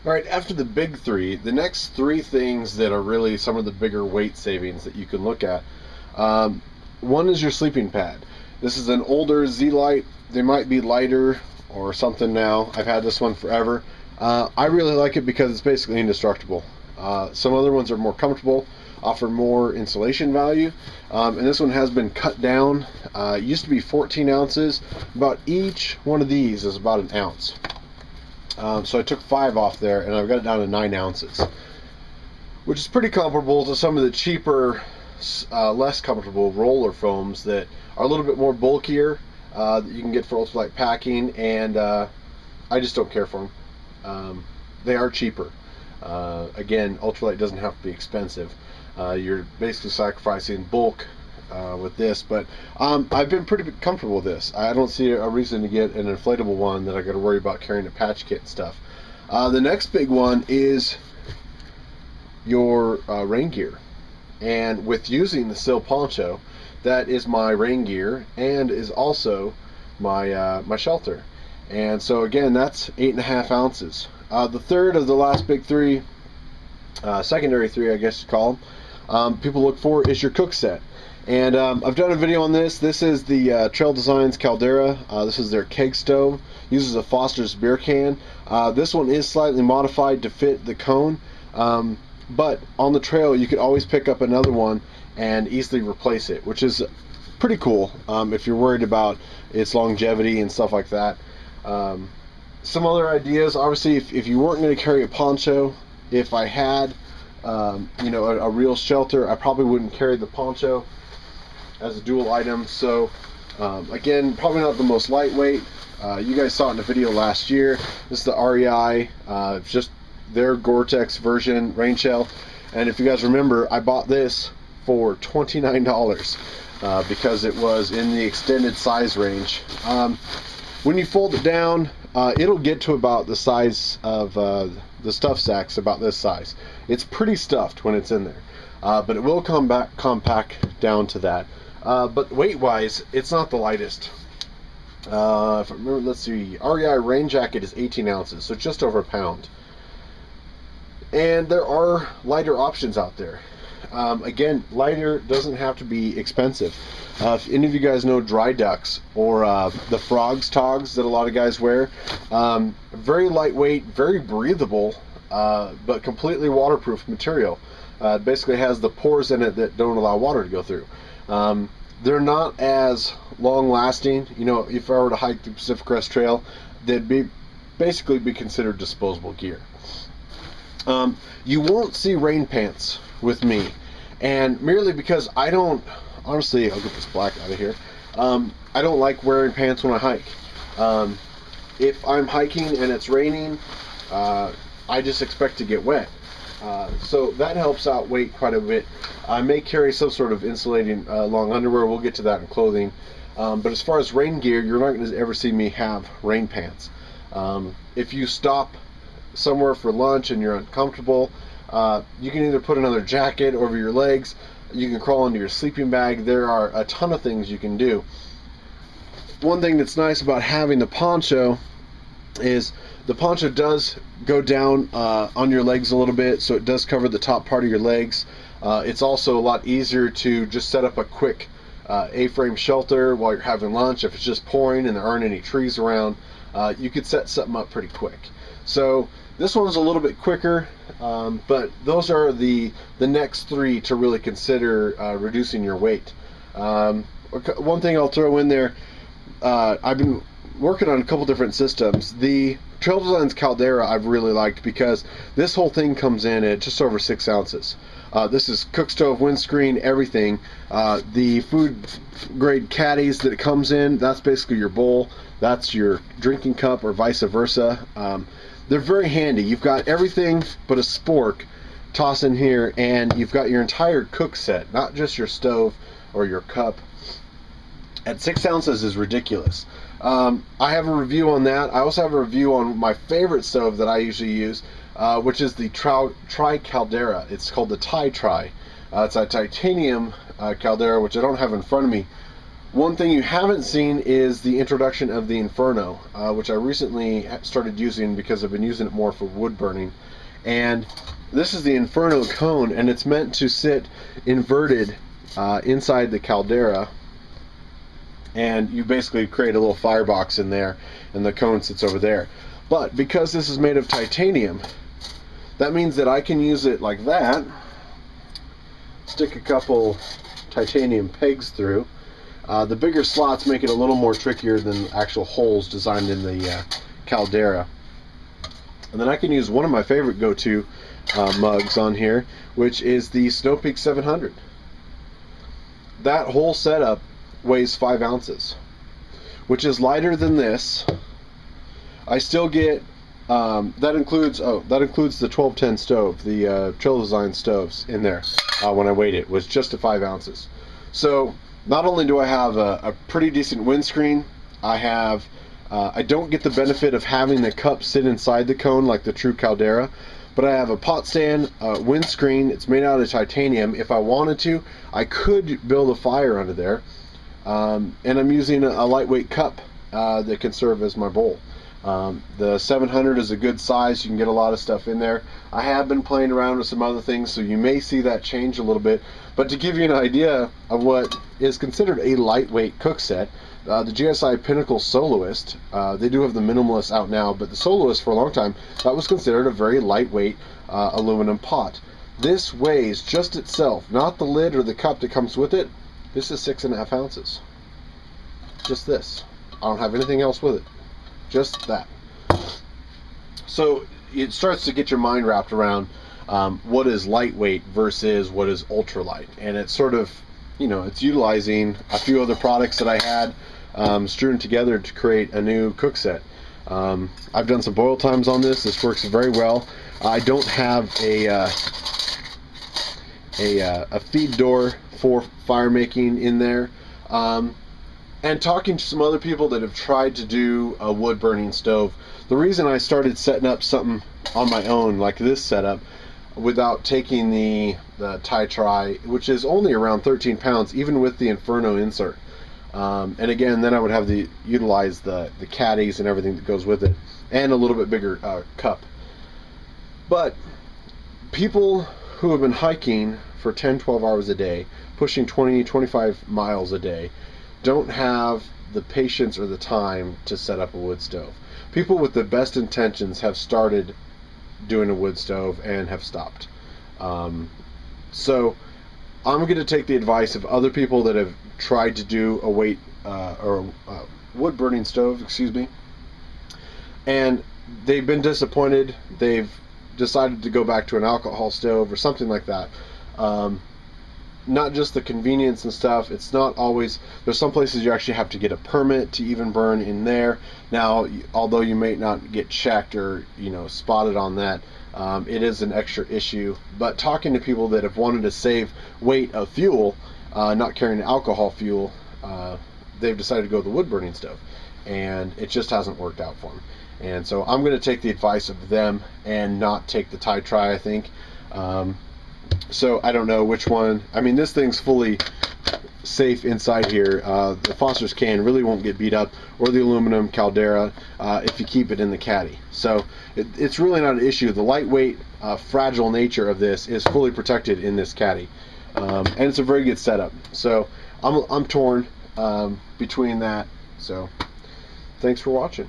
All right, after the big three, the next three things that are really some of the bigger weight savings that you can look at. Um, One is your sleeping pad. This is an older Z-Lite. They might be lighter or something now. I've had this one forever. I really like it because it's basically indestructible. Some other ones are more comfortable, offer more insulation value, and this one has been cut down. It used to be 14 ounces. About each one of these is about an ounce. So I took 5 off there, and I've got it down to 9 ounces, which is pretty comparable to some of the cheaper, less comfortable roller foams that are a little bit more bulkier that you can get for ultralight packing, and I just don't care for them. They are cheaper. Again, ultralight doesn't have to be expensive. You're basically sacrificing bulk with this, but I've been pretty comfortable with this. I don't see a reason to get an inflatable one that I got to worry about carrying a patch kit and stuff. The next big one is your rain gear, and with using the Sil poncho, that is my rain gear and is also my my shelter. And so again, that's 8.5 ounces. The third of the last big three, secondary three, I guess you call them, people look for is your cook set. And I've done a video on this. This is the Trail Designs Caldera. This is their keg stove. Uses a Foster's beer can. This one is slightly modified to fit the cone, but on the trail you could always pick up another one and easily replace it, which is pretty cool if you're worried about its longevity and stuff like that. Some other ideas, obviously, if you weren't going to carry a poncho, if I had you know, a real shelter, I probably wouldn't carry the poncho as a dual item. So again, probably not the most lightweight. You guys saw it in a video last year. This is the REI, just their Gore-Tex version rain shell, and if you guys remember, I bought this for $29 because it was in the extended size range. When you fold it down, it'll get to about the size of the stuff sacks, about this size. It's pretty stuffed when it's in there, but it will come back compact down to that. But weight wise, it's not the lightest. If I remember, let's see, REI rain jacket is 18 ounces, so just over a pound. And there are lighter options out there. Again, lighter doesn't have to be expensive. If any of you guys know Dry Ducks or the Frogs togs that a lot of guys wear, very lightweight, very breathable, but completely waterproof material. It basically has the pores in it that don't allow water to go through. They're not as long lasting. You know, if I were to hike the Pacific Crest Trail, they'd basically be considered disposable gear. You won't see rain pants with me, and merely because I don't, honestly, I'll get this black out of here, I don't like wearing pants when I hike. If I'm hiking and it's raining, I just expect to get wet. So that helps out weight quite a bit. I may carry some sort of insulating long underwear. We'll get to that in clothing. But as far as rain gear, you're not going to ever see me have rain pants. If you stop somewhere for lunch and you're uncomfortable, you can either put another jacket over your legs, you can crawl into your sleeping bag. There are a ton of things you can do. One thing that's nice about having the poncho is the poncho does go down on your legs a little bit, so it does cover the top part of your legs. It's also a lot easier to just set up a quick A-frame shelter while you're having lunch. If it's just pouring and there aren't any trees around, you could set something up pretty quick. So this one's a little bit quicker, but those are the next three to really consider reducing your weight. One thing I'll throw in there, I've been working on a couple different systems. The Trail Designs Caldera I've really liked because this whole thing comes in at just over 6 ounces. This is cook stove, windscreen, everything. The food grade caddies that it comes in, that's basically your bowl. That's your drinking cup, or vice versa. They're very handy. You've got everything but a spork toss in here, and you've got your entire cook set, not just your stove or your cup. At 6 ounces is ridiculous. I have a review on that. I also have a review on my favorite stove that I usually use, which is the Tri Caldera. It's called the Tri. It's a titanium caldera, which I don't have in front of me. One thing you haven't seen is the introduction of the Inferno, which I recently started using because I've been using it more for wood burning. And this is the Inferno cone, and it's meant to sit inverted inside the caldera, and you basically create a little firebox in there, and the cone sits over there. But because this is made of titanium, that means that I can use it like that, stick a couple titanium pegs through. The bigger slots make it a little more trickier than actual holes designed in the caldera. And then I can use one of my favorite go-to mugs on here, which is the Snow Peak 700. That whole setup weighs 5 ounces, which is lighter than this. I still get that includes the 1210 stove, the Trail Design stoves in there. When I weighed it, was just at 5 ounces. So not only do I have a pretty decent windscreen, I don't get the benefit of having the cup sit inside the cone like the true caldera, but I have a pot stand, windscreen. It's made out of titanium. If I wanted to, I could build a fire under there, and I'm using a lightweight cup that can serve as my bowl. The 700 is a good size. You can get a lot of stuff in there. I have been playing around with some other things, so you may see that change a little bit. But to give you an idea of what is considered a lightweight cook set, the GSI Pinnacle Soloist, they do have the Minimalist out now, but the Soloist for a long time, that was considered a very lightweight aluminum pot. This weighs just itself, not the lid or the cup that comes with it. This is 6.5 ounces. Just this. I don't have anything else with it. Just that. So it starts to get your mind wrapped around what is lightweight versus what is ultralight, and it's sort of, you know, it's utilizing a few other products that I had strewn together to create a new cook set. I've done some boil times on this. This works very well. I don't have a feed door for fire making in there. And talking to some other people that have tried to do a wood burning stove, the reason I started setting up something on my own like this setup without taking the Tri, which is only around 13 pounds even with the Inferno insert, and again then I would have to utilize the caddies and everything that goes with it, and a little bit bigger cup. But people who have been hiking for 10-12 hours a day, pushing 20-25 miles a day, don't have the patience or the time to set up a wood stove. People with the best intentions have started doing a wood stove and have stopped. So I'm going to take the advice of other people that have tried to do a wood burning stove, excuse me, and they've been disappointed. They've decided to go back to an alcohol stove or something like that. Not just the convenience and stuff, it's not always, there's some places you actually have to get a permit to even burn in there. Now, although you may not get checked or, you know, spotted on that, it is an extra issue. But talking to people that have wanted to save weight of fuel, not carrying alcohol fuel, they've decided to go with the wood burning stove, and it just hasn't worked out for them. And so I'm going to take the advice of them and not take the Tri, I think. So I don't know which one. I mean, this thing's fully safe inside here. The Foster's can really won't get beat up, or the aluminum caldera, if you keep it in the caddy. So it's really not an issue. The lightweight, fragile nature of this is fully protected in this caddy, and it's a very good setup. So I'm torn between that. So thanks for watching.